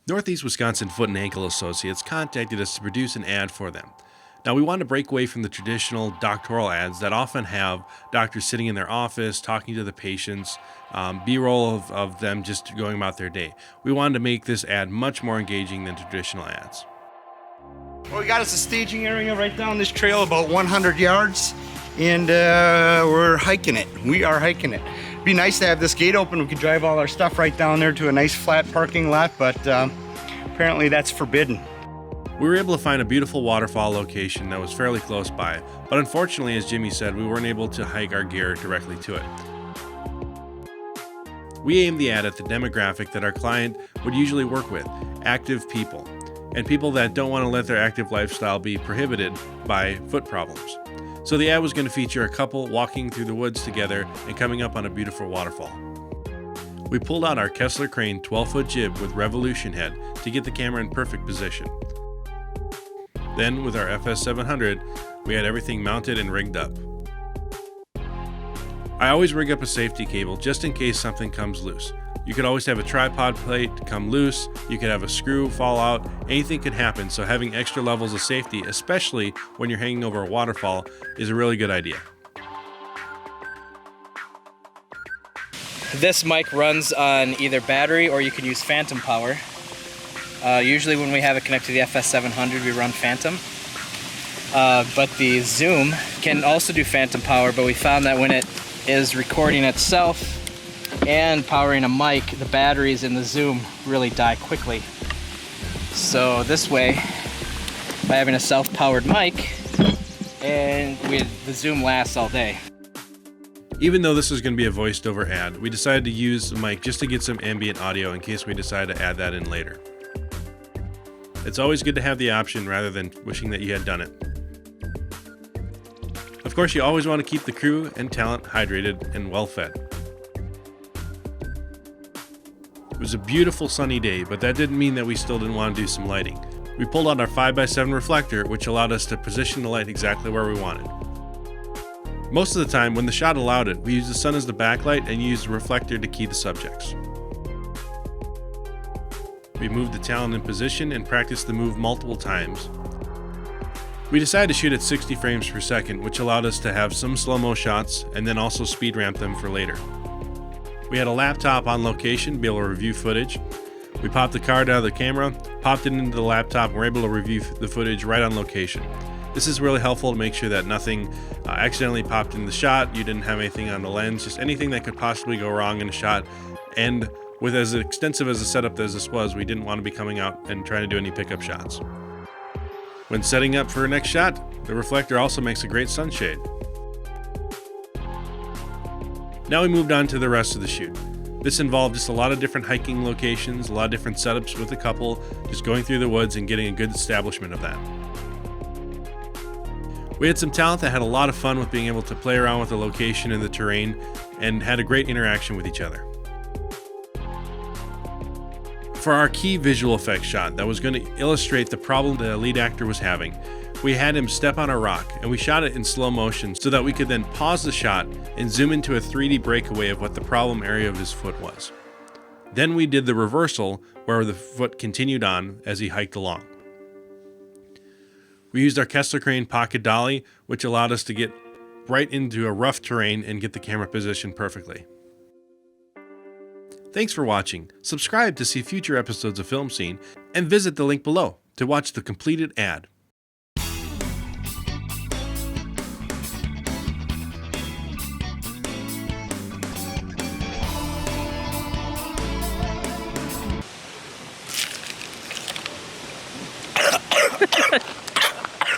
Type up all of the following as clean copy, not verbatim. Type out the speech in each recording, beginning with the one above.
Northeast Wisconsin Foot and Ankle Associates contacted us to produce an ad for them. Now, we wanted to break away from the traditional doctoral ads that often have doctors sitting in their office, talking to the patients, B-roll of them just going about their day. We wanted to make this ad much more engaging than traditional ads. Well, we got us a staging area right down this trail, about 100 yards, and we're hiking it. We are hiking it. It'd be nice to have this gate open. We could drive all our stuff right down there to a nice flat parking lot, but apparently that's forbidden. We were able to find a beautiful waterfall location that was fairly close by, but unfortunately, as Jimmy said, we weren't able to hike our gear directly to it. We aimed the ad at the demographic that our client would usually work with, active people, and people that don't want to let their active lifestyle be prohibited by foot problems. So the ad was going to feature a couple walking through the woods together and coming up on a beautiful waterfall. We pulled out our KESSLER crane 12-foot jib with revolution head to get the camera in perfect position. Then, with our FS700, we had everything mounted and rigged up. I always rig up a safety cable just in case something comes loose. You could always have a tripod plate come loose, you could have a screw fall out, anything could happen, so having extra levels of safety, especially when you're hanging over a waterfall, is a really good idea. This mic runs on either battery or you can use phantom power. Usually when we have it connected to the FS700, we run phantom. But the Zoom can also do phantom power, but we found that when it is recording itself and powering a mic, the batteries in the Zoom really die quickly. So this way, by having a self-powered mic, and the Zoom lasts all day. Even though this is going to be a voiced over ad, we decided to use the mic just to get some ambient audio in case we decide to add that in later. It's always good to have the option rather than wishing that you had done it. Of course, you always want to keep the crew and talent hydrated and well fed. It was a beautiful sunny day, but that didn't mean that we still didn't want to do some lighting. We pulled out our 5x7 reflector, which allowed us to position the light exactly where we wanted. Most of the time, when the shot allowed it, we used the sun as the backlight and used the reflector to key the subjects. We moved the talent in position and practiced the move multiple times. We decided to shoot at 60 frames per second, which allowed us to have some slow-mo shots and then also speed ramp them for later. We had a laptop on location to be able to review footage. We popped the card out of the camera, popped it into the laptop, and were able to review the footage right on location. This is really helpful to make sure that nothing accidentally popped in the shot, you didn't have anything on the lens, just anything that could possibly go wrong in a shot. And with as extensive as a setup as this was, we didn't want to be coming out and trying to do any pickup shots. When setting up for a next shot, the reflector also makes a great sunshade. Now we moved on to the rest of the shoot. This involved just a lot of different hiking locations, a lot of different setups with a couple, just going through the woods and getting a good establishment of that. We had some talent that had a lot of fun with being able to play around with the location and the terrain and had a great interaction with each other. For our key visual effects shot that was going to illustrate the problem the lead actor was having, we had him step on a rock and we shot it in slow motion so that we could then pause the shot and zoom into a 3D breakaway of what the problem area of his foot was. Then we did the reversal where the foot continued on as he hiked along. We used our KESSLER crane pocket dolly, which allowed us to get right into a rough terrain and get the camera positioned perfectly. Thanks for watching. Subscribe to see future episodes of Film Scene and visit the link below to watch the completed ad.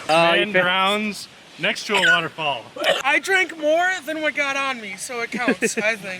Man drowns next to a waterfall. I drank more than what got on me, so it counts, I think.